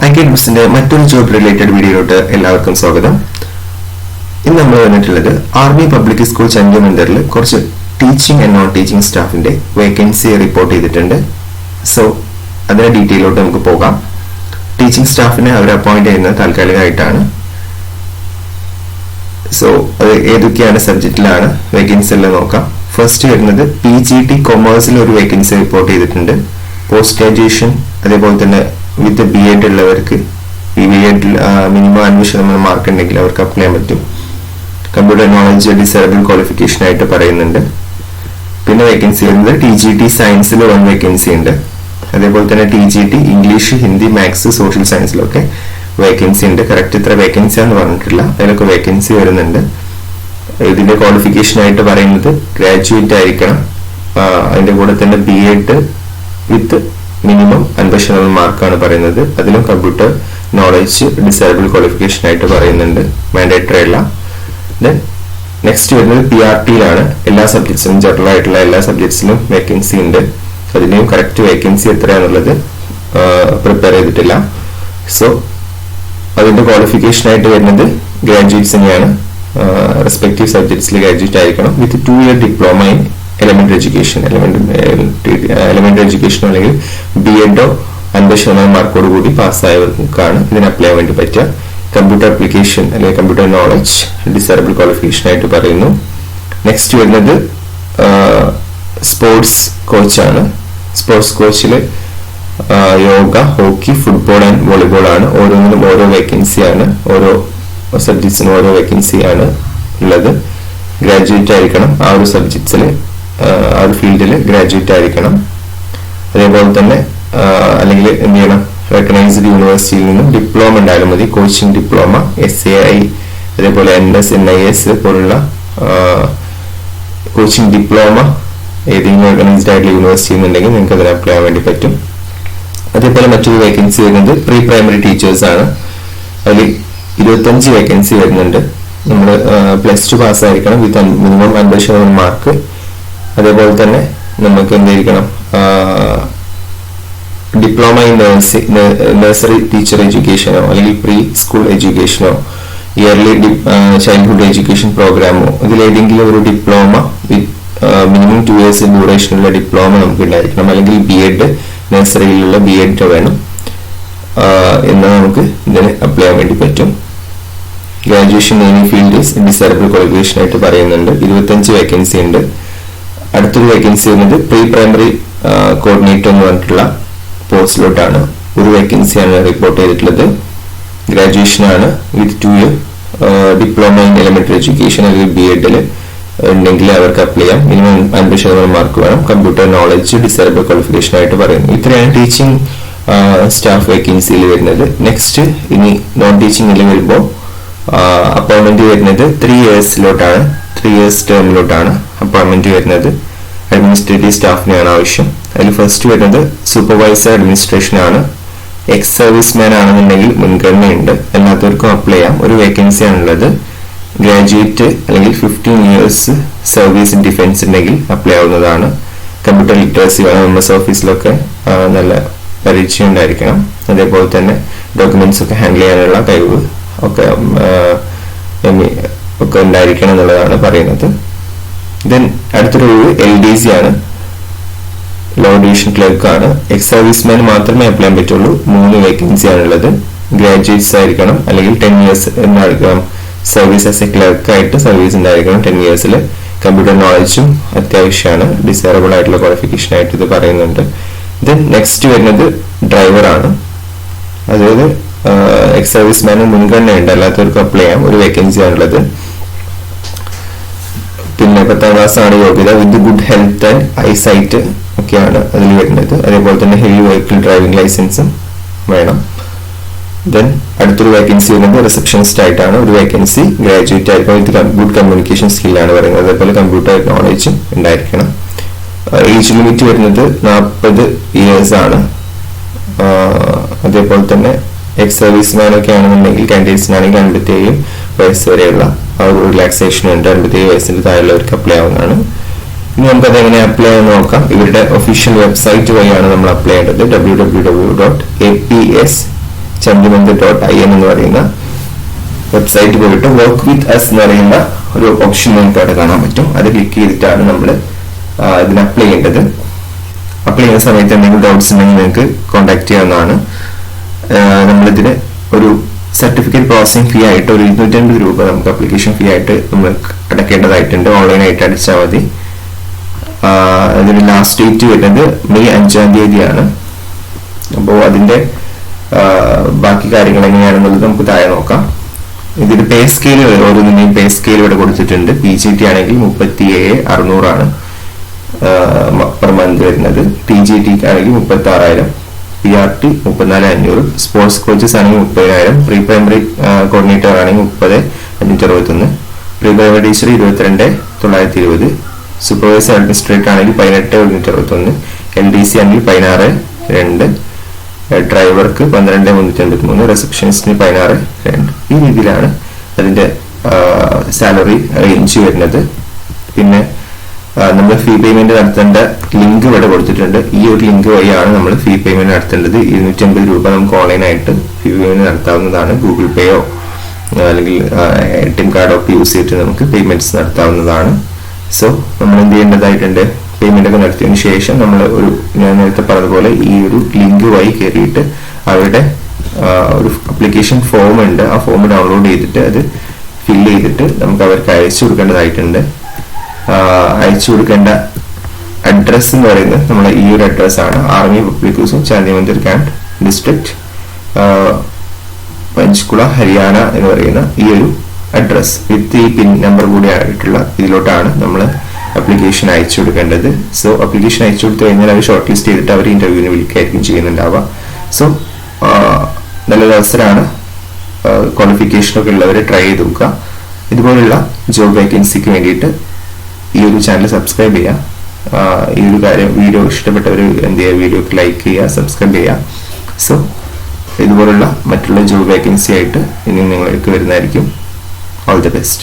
ഐക്യൻസിന്റെ മറ്റൊരു job related വീഡിയോയിലോട്ട് എല്ലാവർക്കും സ്വാഗതം. ഇന്ന് നമ്മൾ വന്നിട്ടുള്ളത് ആർമി പബ്ലിക് സ്കൂൾ ചന്ദ്രമന്ദിറിൽ കുറച്ച് ടീച്ചിങ് ആൻഡ് നോൺ ടീച്ചിങ് സ്റ്റാഫിന്റെ വേക്കൻസി റിപ്പോർട്ട് ചെയ്തിട്ടുണ്ട്. സോ അതിന്റെ ഡീറ്റെയിലോട്ട് നമുക്ക് പോകാം. ടീച്ചിങ് സ്റ്റാഫിനെ അവർ അപ്പോയിന്റ് ചെയ്യുന്നത് താൽക്കാലികമായിട്ടാണ്. സോ അത് ഏതൊക്കെയാണ് സബ്ജക്റ്റിലാണ് വേക്കൻസി എല്ലാം നോക്കാം. ഫസ്റ്റ് വരുന്നത് PGT കൊമേഴ്സിൽ ഒരു വേക്കൻസി റിപ്പോർട്ട് ചെയ്തിട്ടുണ്ട്. പോസ്റ്റ് ഗ്രാജുവേഷൻ അതേപോലെ തന്നെ വിത്ത് BEd ഉള്ളവർക്ക് BEd മിനിമം 50% മാർക്ക് ഉണ്ടെങ്കിൽ അവർക്ക് അപ്ലൈ ചെയ്യാൻ പറ്റും. കമ്പ്യൂട്ടർ നോളജ് ഡിസേബിൾ ക്വാളിഫിക്കേഷൻ ആയിട്ട് പറയുന്നുണ്ട്. പിന്നെ വേക്കൻസി വരുന്നത് TGT സയൻസിൽ 1 വേക്കൻസി ഉണ്ട്. അതേപോലെ തന്നെ TGT English, Hindi, maths, social സയൻസിലൊക്കെ വേക്കൻസി ഉണ്ട്. കറക്റ്റ് ഇത്ര വേക്കൻസി ആണെന്ന് പറഞ്ഞിട്ടില്ല, അതിലൊക്കെ വേക്കൻസി വരുന്നുണ്ട്. ഇതിന്റെ ക്വാളിഫിക്കേഷൻ ആയിട്ട് പറയുന്നത് ഗ്രാജുവേറ്റ് ആയിരിക്കണം. അതിന്റെ കൂടെ തന്നെ BEd വിത്ത് മിനിമം 50% മാർക്കാണ് പറയുന്നത്. അതിലും കമ്പ്യൂട്ടർ നോളജ് ഡിസേബിൾ ക്വാളിഫിക്കേഷൻ ആയിട്ട് പറയുന്നുണ്ട്, മാൻഡേറ്ററി അല്ല. ദെൻ നെക്സ്റ്റ് വരുന്നത് PRTയിലാണ്. എല്ലാ സബ്ജക്ട്സിലും ജനറൽ ആയിട്ടുള്ള എല്ലാ സബ്ജക്ട്സിലും വേക്കൻസി ഉണ്ട്. അതിന്റെയും കറക്റ്റ് വേക്കൻസി എത്രയാണെന്നുള്ളത് പ്രിപ്പയർ ചെയ്തിട്ടില്ല. സോ അതിന്റെ ക്വാളിഫിക്കേഷൻ ആയിട്ട് വരുന്നത് ഗ്രാജുവേറ്റ്സ് തന്നെയാണ്. റെസ്പെക്റ്റീവ് സബ്ജക്ട്സിൽ ഗ്രാജുവേറ്റ് ആയിരിക്കണം വിത്ത് 2 year diploma in elementary education. Elementary education അല്ലെങ്കിൽ BEdോ 50% മാർക്കോട് കൂടി പാസ്സായവർക്കാണ് ഇതിന് അപ്ലൈ ചെയ്യാൻ വേണ്ടി പറ്റുക. കമ്പ്യൂട്ടർ അപ്ലിക്കേഷൻ അല്ലെങ്കിൽ കമ്പ്യൂട്ടർ നോളജ് ഡിസേബിൾ ക്വാളിഫിക്കേഷൻ ആയിട്ട് പറയുന്നു. നെക്സ്റ്റ് വരുന്നത് സ്പോർട്സ് കോച്ചാണ്. സ്പോർട്സ് കോച്ചിൽ yoga, hockey, football and volleyball ആണ്. ഓരോന്നിനും ഓരോ വേക്കൻസിയാണ്, ഓരോ സബ്ജക്ട്സിനും ഓരോ വേക്കൻസിയാണ് ഉള്ളത്. ഗ്രാജുവേറ്റ് ആയിരിക്കണം ആ ഒരു സബ്ജക്ട്സിൽ, ആ ഒരു ഫീൽഡിൽ ഗ്രാജുവേറ്റ് ആയിരിക്കണം. അതേപോലെ തന്നെ അല്ലെങ്കിൽ എന്ത് ചെയ്യണം, റെക്കഗ്നൈസ്ഡ് യൂണിവേഴ്സിറ്റിയിൽ നിന്നും ഡിപ്ലോമ ഉണ്ടായാലും മതി. കോച്ചിങ് ഡിപ്ലോമ, SAI, അതേപോലെ NS, NIS പോലുള്ള കോച്ചിങ് ഡിപ്ലോമ ഏതെങ്കിലും ഓർഗനൈസ്ഡ് ആയിട്ടുള്ള യൂണിവേഴ്സിറ്റി എന്നുണ്ടെങ്കിൽ നിങ്ങൾക്ക് അതിന് അപ്ലൈ ചെയ്യാൻ വേണ്ടി പറ്റും. അതേപോലെ മറ്റൊരു വേക്കൻസി വരുന്നത് പ്രീ പ്രൈമറി ടീച്ചേഴ്സ് ആണ്. അതിൽ 25 വേക്കൻസി വരുന്നുണ്ട്. നമ്മൾ +2 പാസ്സായിരിക്കണം വിത്ത് മിനിമം 50% മാർക്ക്. അതേപോലെ തന്നെ നമുക്ക് എന്തായിരിക്കണം, ഡിപ്ലോമ ഇൻ നഴ്സറി ടീച്ചർ എഡ്യൂക്കേഷനോ അല്ലെങ്കിൽ പ്രീ സ്കൂൾ എഡ്യൂക്കേഷനോ ഇയർലി ചൈൽഡ്ഹുഡ് എഡ്യൂക്കേഷൻ പ്രോഗ്രാമോ ഇതിലേതെങ്കിലും ഒരു ഡിപ്ലോമ വിത്ത് മിനിമം 2 years ഡ്യൂറേഷനുള്ള ഡിപ്ലോമ നമുക്ക് ഉണ്ടായിരിക്കണം. അല്ലെങ്കിൽ BEd നഴ്സറിയിലുള്ള BEd വേണം. എന്നാൽ നമുക്ക് ഇതിന് അപ്ലൈ ചെയ്യാൻ വേണ്ടി പറ്റും. Graduation any field disable qualification ആയിട്ട് പറയുന്നുണ്ട്. 25 വേക്കൻസി ഉണ്ട്. അടുത്തൊരു വേക്കൻസി വരുന്നത് പ്രീ പ്രൈമറി കോർഡിനേറ്റർ എന്ന് പറഞ്ഞിട്ടുള്ള പോസ്റ്റിലോട്ടാണ്. ഒരു വേക്കൻസിയാണ് റിപ്പോർട്ട് ചെയ്തിട്ടുള്ളത്. ഗ്രാജുവേഷൻ ആണ് വിത്ത് 2 year diploma in elementary education അല്ലെങ്കിൽ BEdൽ ഉണ്ടെങ്കിൽ അവർക്ക് അപ്ലൈ ചെയ്യാം. മിനിമം 50% മാർക്ക് വേണം. കമ്പ്യൂട്ടർ നോളജ് ഡിസേബിൾ ക്വാളിഫിക്കേഷൻ ആയിട്ട് പറയുന്നു. ഇത്രയാണ് ടീച്ചിങ് സ്റ്റാഫ് വേക്കൻസിയിൽ വരുന്നത്. നെക്സ്റ്റ് ഇനി നോൺ ടീച്ചിങ്ങിൽ വരുമ്പോൾ അപ്പോയിന്റ്മെന്റ് വരുന്നത് 3 yearsലോട്ടാണ്. 3 years ടേമിലോട്ടാണ് അപ്പോയിന്റ്മെന്റ് വരുന്നത്. അഡ്മിനിസ്ട്രേറ്റീവ് സ്റ്റാഫിനെയാണ് ആവശ്യം. അതിൽ ഫസ്റ്റ് വരുന്നത് സൂപ്പർവൈസർ അഡ്മിനിസ്ട്രേഷൻ ആണ്. എക്സ് സർവീസ് മാൻ ആണെന്നുണ്ടെങ്കിൽ മുൻഗണനയുണ്ട്, എല്ലാത്തവർക്കും അപ്ലൈ ചെയ്യാം. ഒരു വേക്കൻസി ആണുള്ളത്. ഗ്രാജുവേറ്റ് അല്ലെങ്കിൽ 15 years സർവീസ് ഇൻ ഡിഫൻസ് ഉണ്ടെങ്കിൽ അപ്ലൈ ആവുന്നതാണ്. കമ്പ്യൂട്ടർ ലിറ്ററസി വേണം. MS ഓഫീസിലൊക്കെ നല്ല പരിചയം ഉണ്ടായിരിക്കണം. അതേപോലെ തന്നെ ഡോക്യുമെന്റ്സ് ഒക്കെ ഹാൻഡിൽ ചെയ്യാനുള്ള കഴിവ് ഒക്കെ ഉണ്ടായിരിക്കണം എന്നുള്ളതാണ് പറയുന്നത്. ദെൻ അടുത്തൊരു LDC ആണ്, ലോ ഡിവിഷൻ ക്ലർക്ക് ആണ്. എക്സ് സർവീസ് മാൻ മാത്രമേ അപ്ലൈ ചെയ്യാൻ പറ്റുള്ളൂ. 3 വേക്കൻസി ആണുള്ളത്. ഗ്രാജുവേറ്റ്സ് ആയിരിക്കണം അല്ലെങ്കിൽ 10 years ഉണ്ടായിരിക്കണം. സർവീസ് ആസ് എ ക്ലർക്ക് ആയിട്ട് സർവീസ് ഉണ്ടായിരിക്കണം 10 years. കമ്പ്യൂട്ടർ നോളജും അത്യാവശ്യമാണ്. ഡിസേബിൾ ആയിട്ടുള്ള ക്വാളിഫിക്കേഷൻ ആയിട്ട് ഇത് പറയുന്നുണ്ട്. ദെൻ നെക്സ്റ്റ് വരുന്നത് ഡ്രൈവർ ആണ്. അതായത് എക്സ് സർവീസ് മാന് മുൻഗണനയുണ്ട്, അല്ലാത്തവർക്ക് അപ്ലൈ ചെയ്യാം. ഒരു വേക്കൻസി ആണുള്ളത്. പിന്നെ 10th class ആണ് യോഗ്യത. With good health and eyesight ഒക്കെയാണ് അതിൽ വരുന്നത്. അതേപോലെ തന്നെ ഹെവി വെഹിക്കിൾ ഡ്രൈവിംഗ് ലൈസൻസും വേണം. ദെൻ അടുത്തൊരു വേക്കൻസി വരുന്നത് റിസപ്ഷനിസ്റ്റ് ആയിട്ടാണ്. ഒരു വേക്കൻസി. ഗ്രാജുവേറ്റ് ആയിരിക്കണം വിത്ത് ഗുഡ് കമ്മ്യൂണിക്കേഷൻ സ്കില്ലാണ് പറയുന്നത്. അതേപോലെ കമ്പ്യൂട്ടർ നോളജും ഉണ്ടായിരിക്കണം. ഏജ് ലിമിറ്റ് വരുന്നത് 40 years ആണ്. അതേപോലെ തന്നെ എക്സ് സർവീസ് മാൻ ഒക്കെ ആണെന്നുണ്ടെങ്കിൽ കാൻഡിഡേറ്റ്സിനാണെങ്കിൽ 57 വയസ്സ് വരെയുള്ള ആ ഒരു റിലാക്സേഷൻ ഉണ്ട്. 57 വയസ്സിന്റെ താഴെയുള്ളവർക്ക് അപ്ലൈ ആവുന്നതാണ്. ഇനി നമുക്കത് എങ്ങനെ അപ്ലൈ ചെയ്യാൻ നോക്കാം. ഇവരുടെ ഒഫീഷ്യൽ വെബ്സൈറ്റ് വഴിയാണ് നമ്മൾ അപ്ലൈ ചെയ്യേണ്ടത്. www.aps chandimandir.in എന്ന് പറയുന്ന വെബ്സൈറ്റ് പോയിട്ട് വർക്ക് വിത്ത് അസ് എന്ന് പറയുന്ന ഒരു ഓപ്ഷൻ നിങ്ങൾക്ക് അവിടെ കാണാൻ പറ്റും. അത് ക്ലിക്ക് ചെയ്തിട്ടാണ് നമ്മൾ ഇതിന് അപ്ലൈ ചെയ്യേണ്ടത്. അപ്ലൈ ചെയ്യുന്ന സമയത്ത് എന്തെങ്കിലും ഡൗട്ട്സ് ഉണ്ടെങ്കിൽ നിങ്ങൾക്ക് കോൺടാക്ട് ചെയ്യാവുന്നതാണ്. നമ്മളിതിന് ഒരു സർട്ടിഫിക്കറ്റ് പ്രോസസിംഗ് ഫീ ആയിട്ട് ഒരു 250 രൂപ നമുക്ക് അപ്ലിക്കേഷൻ ഫീ ആയിട്ട് നമ്മൾ അടയ്ക്കേണ്ടതായിട്ടുണ്ട്. ഓൺലൈനായിട്ട് അടിച്ചാൽ മതി. അതിന് ലാസ്റ്റ് ഡേറ്റ് വരുന്നത് മെയ് 5-ാം തീയതിയാണ്. അപ്പോൾ അതിൻ്റെ ബാക്കി കാര്യങ്ങൾ എങ്ങനെയാണെന്നുള്ളത് നമുക്ക് താഴെ നോക്കാം. ഇതിന്റെ പേ സ്കെയിൽ ഓരോന്നിന്റെയും പേ സ്കെയിൽ ഇവിടെ കൊടുത്തിട്ടുണ്ട്. PGT ആണെങ്കിൽ 37,600 പെർ മന്ത് വരുന്നത്. TGT ആണെങ്കിൽ 36,000, PRT 34,500, സ്പോർട്സ് കോച്ചസ് ആണെങ്കിൽ 30,000, പ്രീ പ്രൈമറി കോർഡിനേറ്റർ ആണെങ്കിൽ 30,561, pre primary teacher 22,920, supervisor administrator ആണെങ്കിൽ 18,161, LDC ആണെങ്കിൽ 16,200, ഡ്രൈവർക്ക് 12,383, റിസപ്ഷനിസ്റ്റിന് 16,200. ഈ രീതിയിലാണ് അതിന്റെ സാലറി റേഞ്ച് വരുന്നത്. പിന്നെ നമ്മൾ ഫീ പേയ്മെന്റ് നടത്തേണ്ട ലിങ്ക് ഇവിടെ കൊടുത്തിട്ടുണ്ട്. ഈ ഒരു ലിങ്ക് വഴിയാണ് നമ്മൾ ഫീ പേയ്മെന്റ് നടത്തേണ്ടത്. 250 രൂപ നമുക്ക് ഓൺലൈനായിട്ട് ഫീ പേയ്മെന്റ് നടത്താവുന്നതാണ്. ഗൂഗിൾ പേയോ അല്ലെങ്കിൽ ATM കാർഡോ ഒക്കെ യൂസ് ചെയ്തിട്ട് നമുക്ക് പേയ്മെന്റ്സ് നടത്താവുന്നതാണ്. സോ നമ്മൾ എന്ത് ചെയ്യേണ്ടതായിട്ടുണ്ട്, പേയ്മെന്റ് ഒക്കെ നടത്തിയതിനു ശേഷം നമ്മൾ ഞാൻ നേരത്തെ പറഞ്ഞതുപോലെ ഈ ഒരു ലിങ്ക് വഴി കയറിയിട്ട് അവരുടെ ഒരു അപ്ലിക്കേഷൻ ഫോം ഉണ്ട്. ആ ഫോം ഡൗൺലോഡ് ചെയ്തിട്ട് അത് ഫില്ല് ചെയ്തിട്ട് നമുക്ക് അവർക്ക് അയച്ചു കൊടുക്കേണ്ടതായിട്ടുണ്ട്. അയച്ചു കൊടുക്കേണ്ട അഡ്രസ് എന്ന് പറയുന്നത് നമ്മുടെ ഈ ഒരു അഡ്രസ്സാണ്. Army public house, Chandimandir camp, district Panchkula, Haryana എന്ന് പറയുന്ന ഈ ഒരു അഡ്രസ് വിത്ത് ഈ പിൻ നമ്പർ കൂടി ആയിട്ടുള്ള ഇതിലോട്ടാണ് നമ്മൾ അപ്ലിക്കേഷൻ അയച്ചു കൊടുക്കേണ്ടത്. സോ അപ്ലിക്കേഷൻ അയച്ചു കൊടുത്തു കഴിഞ്ഞാൽ അവർ ഷോർട്ട് ലിസ്റ്റ് ചെയ്തിട്ട് അവർ ഇന്റർവ്യൂവിന് വിളിക്കായിരിക്കും ചെയ്യുന്നുണ്ടാവുക. സോ നല്ലൊരു അവസരമാണ്. ക്വാളിഫിക്കേഷനൊക്കെ ഉള്ളവർ ട്രൈ ചെയ്ത് നോക്കുക. ഇതുപോലുള്ള ജോബ് വേക്കൻസിക്ക് വേണ്ടിയിട്ട് ഈ ഒരു ചാനൽ സബ്സ്ക്രൈബ് ചെയ്യുക. ഈ ഒരു വീഡിയോ ഇഷ്ടപ്പെട്ടവർ എന്ത് ചെയ്യുക, വീഡിയോക്ക് ലൈക്ക് ചെയ്യുക, സബ്സ്ക്രൈബ് ചെയ്യുക. സോ ഇതുപോലുള്ള മറ്റുള്ള ജോബ് വേക്കൻസി ആയിട്ട് ഇനി നിങ്ങൾക്ക് വരുന്നതായിരിക്കും. All the best.